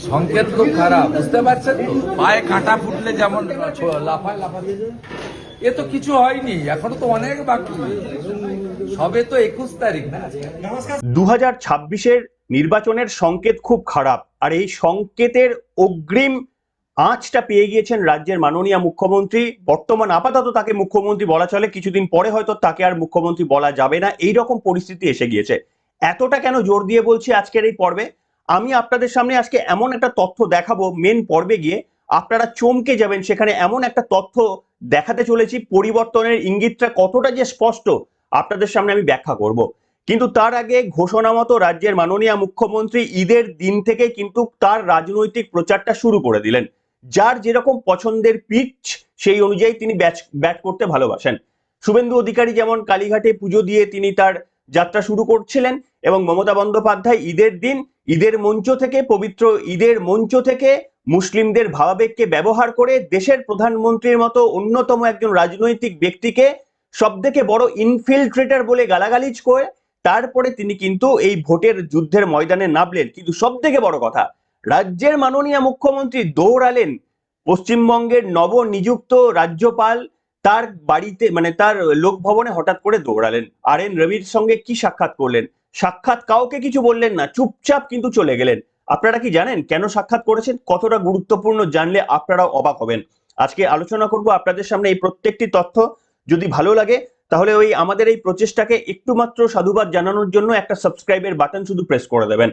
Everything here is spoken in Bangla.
সংকেত খুব খারাপ, বুঝতে পারছেন তো? পায়ে কাঁটা ফুটলে যেমন লাফায় লাফায়, এ তো কিছু হয়নি, এখনো তো অনেক বাকি, সবে তো 21 তারিখ না। 2026-এর নির্বাচনের সংকেত খুব খারাপ, আর এই সংকেতের অগ্রিম আঁচটা পেয়ে গিয়েছেন রাজ্যের মাননীয় মুখ্যমন্ত্রী। বর্তমান আপাতত তাকে মুখ্যমন্ত্রী বলা চলে, কিছুদিন পরে হয়তো তাকে আর মুখ্যমন্ত্রী বলা যাবে না, এই রকম পরিস্থিতি এসে গিয়েছে। এতটা কেন জোর দিয়ে বলছি আজকের এই পর্বে, আমি আপনাদের সামনে আজকে এমন একটা তথ্য দেখাবো, মেন পর্বে গিয়ে আপনারা চমকে যাবেন। সেখানে এমন একটা তথ্য দেখাতে চলেছি, পরিবর্তনের ইঙ্গিতটা কতটা যে স্পষ্ট আপনাদের সামনে আমি ব্যাখ্যা করব। কিন্তু তার আগে ঘোষণা মতো রাজ্যের মাননীয় মুখ্যমন্ত্রী ঈদের দিন থেকে কিন্তু তার রাজনৈতিক প্রচারটা শুরু করে দিলেন। যার যেরকম পছন্দের পিচ সেই অনুযায়ী তিনি ব্যাট করতে ভালোবাসেন। শুভেন্দু অধিকারী যেমন কালীঘাটে পুজো দিয়ে তিনি তার যাত্রা শুরু করছিলেন, এবং মমতা বন্দ্যোপাধ্যায় ঈদের দিন ঈদের মঞ্চ থেকে, পবিত্র ঈদের মঞ্চ থেকে মুসলিমদের ভাবাবেগকে ব্যবহার করে দেশের প্রধানমন্ত্রীর মতো অন্যতম একজন রাজনৈতিক ব্যক্তিকে সবথেকে বড় ইনফিল্ট্রেটর বলে গালাগালিজ করে তারপরে তিনি কিন্তু এই ভোটের যুদ্ধের ময়দানে নামলেন। কিন্তু সব থেকে বড় কথা, রাজ্যের মাননীয় মুখ্যমন্ত্রী দৌড়ালেন পশ্চিমবঙ্গের নবনিযুক্ত রাজ্যপাল তার বাড়িতে, মানে তার লোকভবনে হঠাৎ করে দৌড়ালেন। আর এন রবির সঙ্গে কি সাক্ষাৎ করলেন? সাক্ষাৎ কাউকে কিছু বললেন না, চুপচাপ কিন্তু চলে গেলেন। আপনারা কি জানেন কেন সাক্ষাৎ করেছেন? কতটা গুরুত্বপূর্ণ জানলে আপনারাও অবাক হবেন। আজকে আলোচনা করব আপনাদের সামনে এই প্রত্যেকটি তথ্য। যদি ভালো লাগে তাহলে ওই আমাদের এই প্রচেষ্টাকে একটু মাত্র সাধুবাদ জানানোর জন্য একটা সাবস্ক্রাইবের বাটন শুধু প্রেস করে দেবেন।